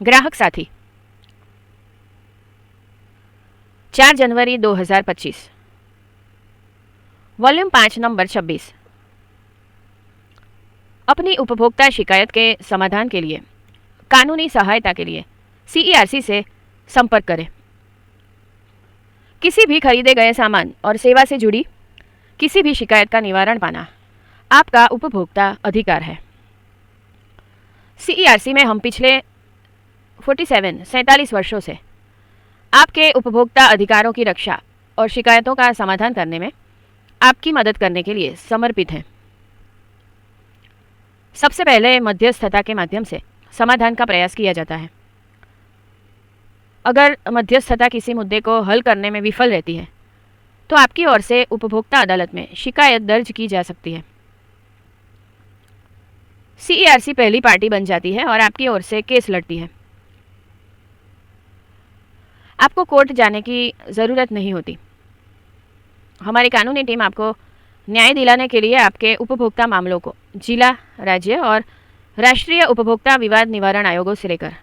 ग्राहक साथी 4 जनवरी 2025 volume 5 number 26। अपनी उपभोक्ता शिकायत के समाधान के लिए कानूनी सहायता के लिए CERC से संपर्क करें। किसी भी खरीदे गए सामान और सेवा से जुड़ी किसी भी शिकायत का निवारण पाना आपका उपभोक्ता अधिकार है। CERC में हम पिछले 47 वर्षों से आपके उपभोक्ता अधिकारों की रक्षा और शिकायतों का समाधान करने में आपकी मदद करने के लिए समर्पित हैं। सबसे पहले मध्यस्थता के माध्यम से समाधान का प्रयास किया जाता है। अगर मध्यस्थता किसी मुद्दे को हल करने में विफल रहती है तो आपकी ओर से उपभोक्ता अदालत में शिकायत दर्ज की जा सकती है। CERC पहली पार्टी बन जाती है और आपकी ओर से केस लड़ती है। आपको कोर्ट जाने की ज़रूरत नहीं होती। हमारी कानूनी टीम आपको न्याय दिलाने के लिए आपके उपभोक्ता मामलों को जिला, राज्य और राष्ट्रीय उपभोक्ता विवाद निवारण आयोगों से लेकर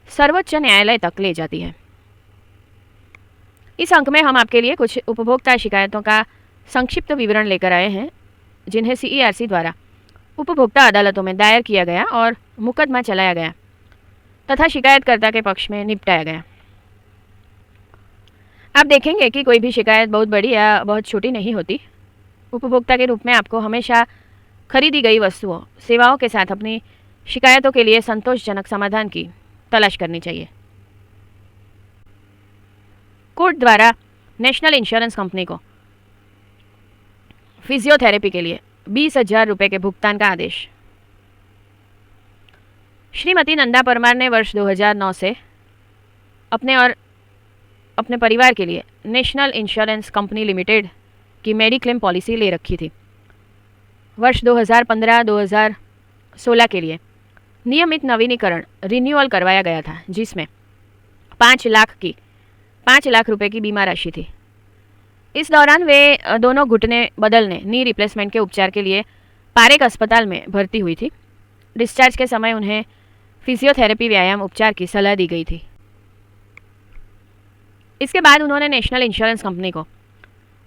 सर्वोच्च न्यायालय तक ले जाती है। इस अंक में हम आपके लिए कुछ उपभोक्ता शिकायतों का संक्षिप्त विवरण लेकर आए हैं जिन्हें CERC द्वारा उपभोक्ता अदालतों में दायर किया गया और मुकदमा चलाया गया तथा शिकायतकर्ता के पक्ष में निपटाया गया। आप देखेंगे कि कोई भी शिकायत बहुत बड़ी या बहुत छोटी नहीं होती। उपभोक्ता के रूप में आपको हमेशा खरीदी गई वस्तुओं, सेवाओं के साथ अपनी शिकायतों के लिए संतोषजनक समाधान की तलाश करनी चाहिए। कोर्ट द्वारा नेशनल इंश्योरेंस कंपनी को फिजियोथेरेपी के लिए 20,000 रुपये के भुगतान का आदेश। श्रीमती नंदा परमार ने वर्ष 2009 से अपने और अपने परिवार के लिए नेशनल इंश्योरेंस कंपनी लिमिटेड की मेडिक्लेम पॉलिसी ले रखी थी। वर्ष 2015-2016 के लिए नियमित नवीनीकरण रिन्यूअल करवाया गया था जिसमें 5 लाख रुपए की बीमा राशि थी। इस दौरान वे दोनों घुटने बदलने नी रिप्लेसमेंट के उपचार के लिए पारेख अस्पताल में भर्ती हुई थी। डिस्चार्ज के समय उन्हें फिजियोथेरेपी व्यायाम उपचार की सलाह दी गई थी। इसके बाद उन्होंने नेशनल इंश्योरेंस कंपनी को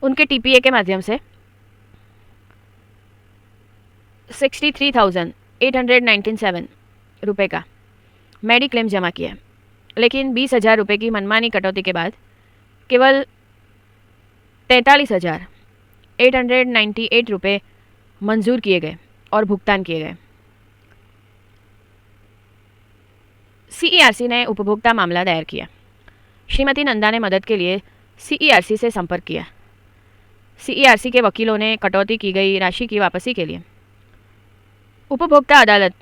उनके TPA के माध्यम से 63,897 रुपये का मेडिक्लेम जमा किया, लेकिन 20,000 रुपये की मनमानी कटौती के बाद केवल 43,898 रुपये मंजूर किए गए और भुगतान किए गए। CERC ने उपभोक्ता मामला दायर किया। श्रीमती नंदा ने मदद के लिए CERC से संपर्क किया। CERC के वकीलों ने कटौती की गई राशि की वापसी के लिए उपभोक्ता अदालत,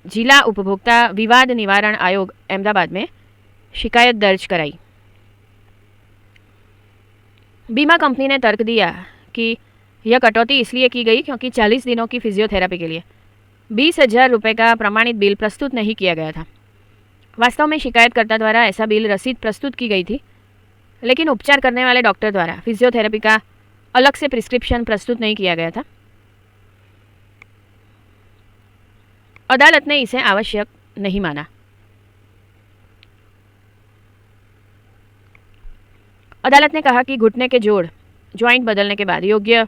जिला उपभोक्ता विवाद निवारण आयोग अहमदाबाद में शिकायत दर्ज कराई। बीमा कंपनी ने तर्क दिया कि यह कटौती इसलिए की गई क्योंकि 40 दिनों की फिजियोथेरेपी के लिए 20,000 रुपये का प्रमाणित बिल प्रस्तुत नहीं किया गया था। वास्तव में शिकायतकर्ता द्वारा ऐसा बिल रसीद प्रस्तुत की गई थी, लेकिन उपचार करने वाले डॉक्टर द्वारा फिजियोथेरेपी का अलग से प्रिस्क्रिप्शन प्रस्तुत नहीं किया गया था। अदालत ने इसे आवश्यक नहीं माना। अदालत ने कहा कि घुटने के जोड़ ज्वाइंट बदलने के बाद योग्य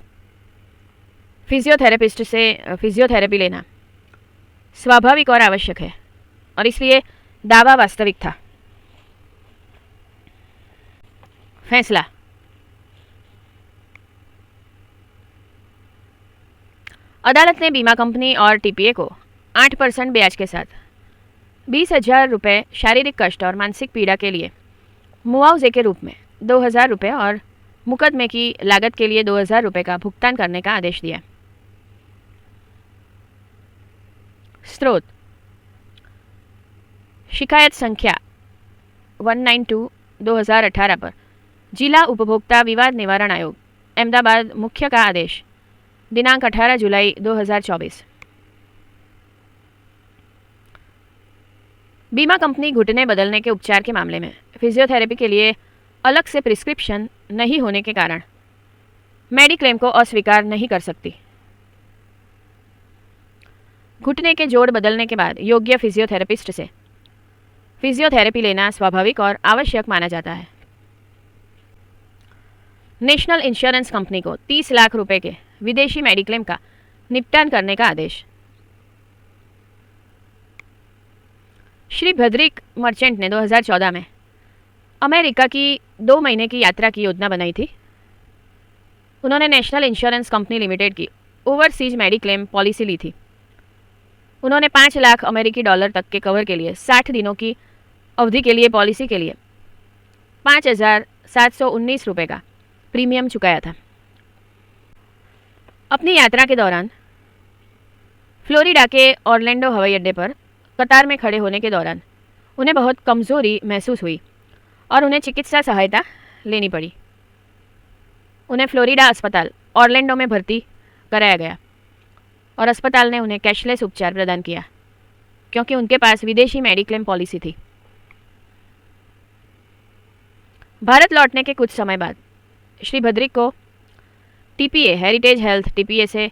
फिजियोथेरेपिस्ट से फिजियोथेरेपी लेना स्वाभाविक और आवश्यक है और इसलिए दावा वास्तविक था। फैसला। अदालत ने बीमा कंपनी और TPA को 8% ब्याज के साथ 20,000 रुपये शारीरिक कष्ट और मानसिक पीड़ा के लिए मुआवजे के रूप में 2,000 रुपये और मुकदमे की लागत के लिए 2,000 रुपये का भुगतान करने का आदेश दिया। स्रोत: शिकायत संख्या 192/2018 पर जिला उपभोक्ता विवाद निवारण आयोग अहमदाबाद मुख्य का आदेश दिनांक 18 जुलाई 2024। बीमा कंपनी घुटने बदलने के उपचार के मामले में फिजियोथेरेपी के लिए अलग से प्रिस्क्रिप्शन नहीं होने के कारण मेडिक्लेम को अस्वीकार नहीं कर सकती। घुटने के जोड़ बदलने के बाद योग्य फिजियोथेरेपिस्ट से फिजियोथेरेपी लेना स्वाभाविक और आवश्यक माना जाता है। नेशनल इंश्योरेंस कंपनी को 30 लाख रुपए के विदेशी मेडिक्लेम का निपटान करने का आदेश। श्री भद्रिक मर्चेंट ने 2014 में अमेरिका की 2 महीने की यात्रा की योजना बनाई थी। उन्होंने नेशनल इंश्योरेंस कंपनी लिमिटेड की ओवरसीज मेडिक्लेम पॉलिसी ली थी। उन्होंने 5 लाख अमेरिकी डॉलर तक के कवर के लिए 60 दिनों की अवधि के लिए पॉलिसी के लिए 5,719 रुपये का प्रीमियम चुकाया था। अपनी यात्रा के दौरान फ्लोरिडा के ऑरलैंडो हवाई अड्डे पर कतार में खड़े होने के दौरान उन्हें बहुत कमज़ोरी महसूस हुई और उन्हें चिकित्सा सहायता लेनी पड़ी। उन्हें फ्लोरिडा अस्पताल ऑरलैंडो में भर्ती कराया गया और अस्पताल ने उन्हें कैशलेस उपचार प्रदान किया क्योंकि उनके पास विदेशी मेडिक्लेम पॉलिसी थी। भारत लौटने के कुछ समय बाद श्री भद्रिक को टीपीए हेरिटेज हेल्थ टीपीए से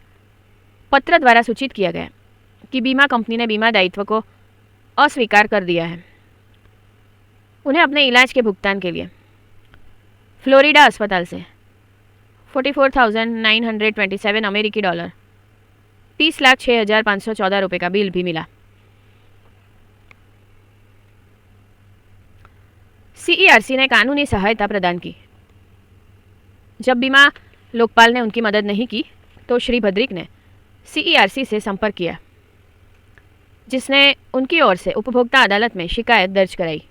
पत्र द्वारा सूचित किया गया कि बीमा कंपनी ने बीमा दायित्व को अस्वीकार कर दिया है। उन्हें अपने इलाज के भुगतान के लिए फ्लोरिडा अस्पताल से 44,927 अमेरिकी डॉलर 30,06,514 रुपये का बिल भी मिला। सीईआरसी ने कानूनी सहायता प्रदान की। जब बीमा लोकपाल ने उनकी मदद नहीं की तो श्री भद्रिक ने सीईआरसी से संपर्क किया, जिसने उनकी ओर से उपभोक्ता अदालत में शिकायत दर्ज कराई।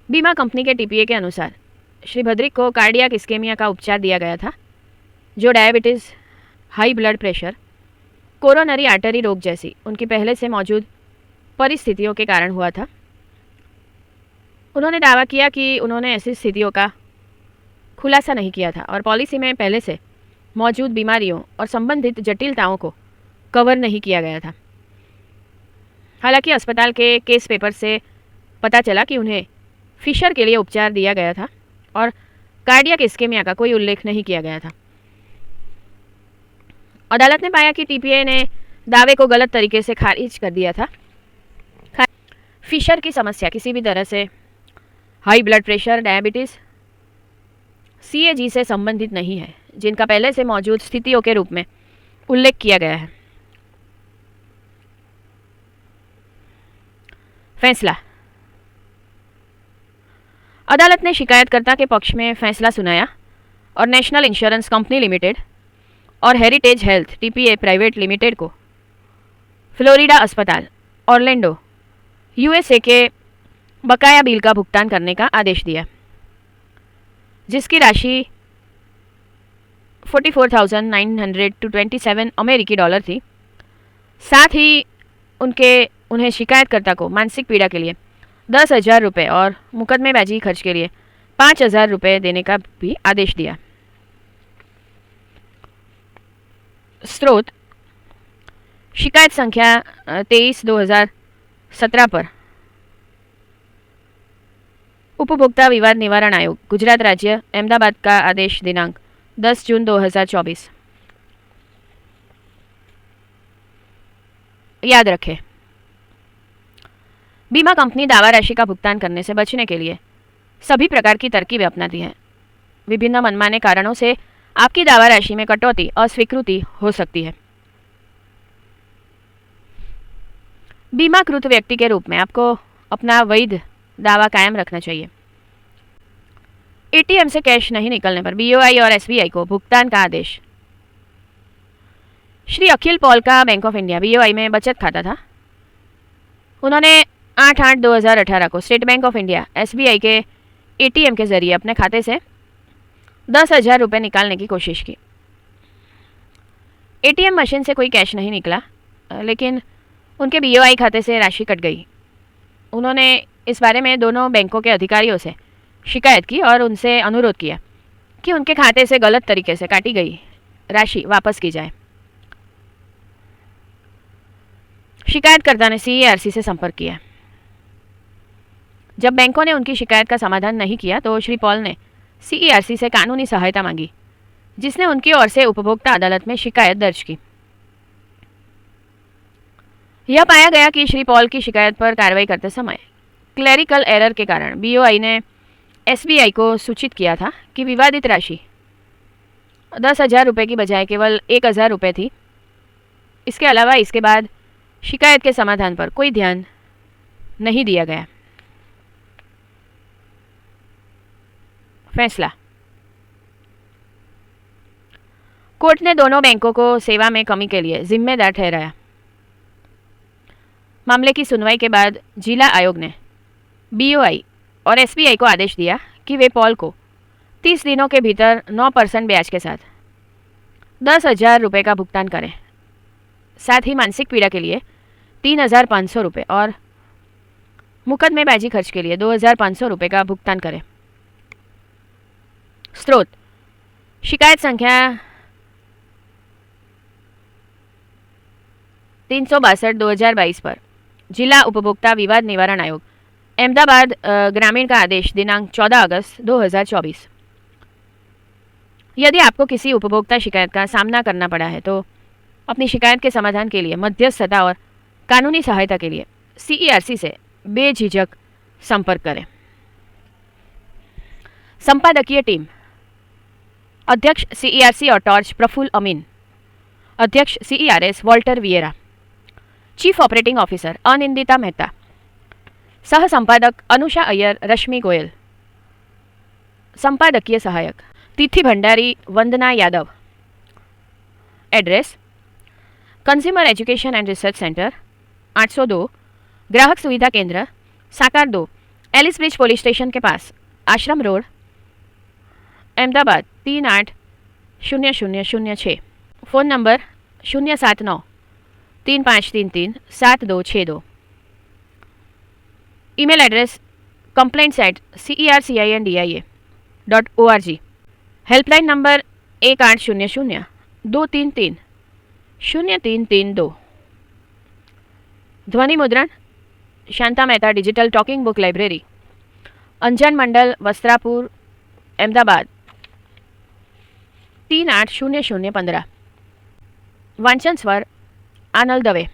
बीमा कंपनी के टीपीए के अनुसार श्री भद्रिक को कार्डियक इस्केमिया का उपचार दिया गया था, जो diabetes, high blood pressure, coronary artery रोग जैसी उनकी पहले से मौजूद परिस्थितियों के कारण हुआ था। उन्होंने दावा किया कि उन्होंने ऐसी स्थितियों का खुलासा नहीं किया था और पॉलिसी में पहले से मौजूद बीमारियों और संबंधित जटिलताओं को कवर नहीं किया गया था। हालांकि अस्पताल के केस पेपर से पता चला कि उन्हें फिशर के लिए उपचार दिया गया था और कार्डियक इस्केमिया का कोई उल्लेख नहीं किया गया था। अदालत ने पाया कि टीपीए ने दावे को गलत तरीके से खारिज कर दिया था। फिशर की समस्या किसी भी तरह से high blood pressure, diabetes, CAG से संबंधित नहीं है, जिनका पहले से मौजूद स्थितियों के रूप में उल्लेख किया गया है। फैसला। अदालत ने शिकायतकर्ता के पक्ष में फैसला सुनाया और नेशनल इंश्योरेंस कंपनी लिमिटेड और heritage health TPA private limited को फ्लोरिडा अस्पताल ऑरलैंडो यूएसए के बकाया बिल का भुगतान करने का आदेश दिया, जिसकी राशि 44,927 अमेरिकी डॉलर थी। साथ ही उन्हें शिकायतकर्ता को मानसिक पीड़ा के लिए 10,000 रुपये और मुकदमेबाजी खर्च के लिए 5,000 रुपये देने का भी आदेश दिया। स्रोत: शिकायत संख्या 23/2017 पर उपभोक्ता विवाद निवारण आयोग, गुजरात राज्य, अहमदाबाद का आदेश दिनांक 10 जून 2024। याद रखें, बीमा कंपनी दावा राशि का भुगतान करने से बचने के लिए सभी प्रकार की तरकीबें अपनाती है। विभिन्न मनमाने कारणों से आपकी दावा राशि में कटौती, अस्वीकृति हो सकती है। बीमाकृत व्यक्ति के रूप में आपको अपना वैध दावा कायम रखना चाहिए। एटीएम से कैश नहीं निकलने पर बीओआई और एसबीआई को भुगतान का आदेश। श्री अखिल पॉल का बैंक ऑफ इंडिया बीओआई में बचत खाता था। उन्होंने 8/8/2018 को state bank of India SBI के एटीएम के जरिए अपने खाते से 10,000 रुपये निकालने की कोशिश की। एटीएम मशीन से कोई कैश नहीं निकला, लेकिन उनके बीओआई खाते से राशि कट गई। उन्होंने इस बारे में दोनों बैंकों के अधिकारियों से शिकायत की और उनसे अनुरोध किया कि उनके खाते से गलत तरीके से काटी गई राशि वापस की जाए। शिकायतकर्ता ने सीईआरसी से संपर्क किया। जब बैंकों ने उनकी शिकायत का समाधान नहीं किया तो श्री पॉल ने सीईआरसी से कानूनी सहायता मांगी, जिसने उनकी ओर से उपभोक्ता अदालत में शिकायत दर्ज की। यह पाया गया कि श्री पॉल की शिकायत पर कार्रवाई करते समय क्लेरिकल एरर के कारण बीओआई ने एसबीआई को सूचित किया था कि विवादित राशि 10,000 रुपये की बजाय केवल 1,000 रुपये थी। इसके अलावा इसके बाद शिकायत के समाधान पर कोई ध्यान नहीं दिया गया। फैसला। कोर्ट ने दोनों बैंकों को सेवा में कमी के लिए जिम्मेदार ठहराया। मामले की सुनवाई के बाद जिला आयोग ने बीओआई और एसबीआई को आदेश दिया कि वे पॉल को 30 दिनों के भीतर 9% ब्याज के साथ 10,000 रुपये का भुगतान करें। साथ ही मानसिक पीड़ा के लिए 3,500 रुपये और मुकदमेबाजी खर्च के लिए 2,500 रुपये का भुगतान करें। स्रोत: शिकायत संख्या 362/2022 पर जिला उपभोक्ता विवाद निवारण आयोग अहमदाबाद ग्रामीण का आदेश दिनांक 14 अगस्त 2024। यदि आपको किसी उपभोक्ता शिकायत का सामना करना पड़ा है तो अपनी शिकायत के समाधान के लिए मध्यस्थता और कानूनी सहायता के लिए सीईआरसी से बेझिझक संपर्क करें। संपादकीय टीम: अध्यक्ष सीईआरसी और टॉर्च प्रफुल्ल अमीन, अध्यक्ष CERS Walter Vieira, chief operating officer Anindita Mehta, सह संपादक अनुषा अय्यर, रश्मि गोयल, संपादकीय सहायक Tithi Bhandari, Vandana Yadav. Address: consumer education and research centre, 802 ग्राहक सुविधा केंद्र, साकार 2, एलिस ब्रिज पुलिस स्टेशन के पास, Ashram road, Ahmedabad 380006। Phone number 079-3533-7262। Email address complaints@cercindia.org। Helpline number 1800-233-0332। ध्वनि मुद्रण Shanta Mehta digital talking book library, Anjan Mandal, Vastrapur, Ahmedabad 380015। वांचन स्वर आनल दवे।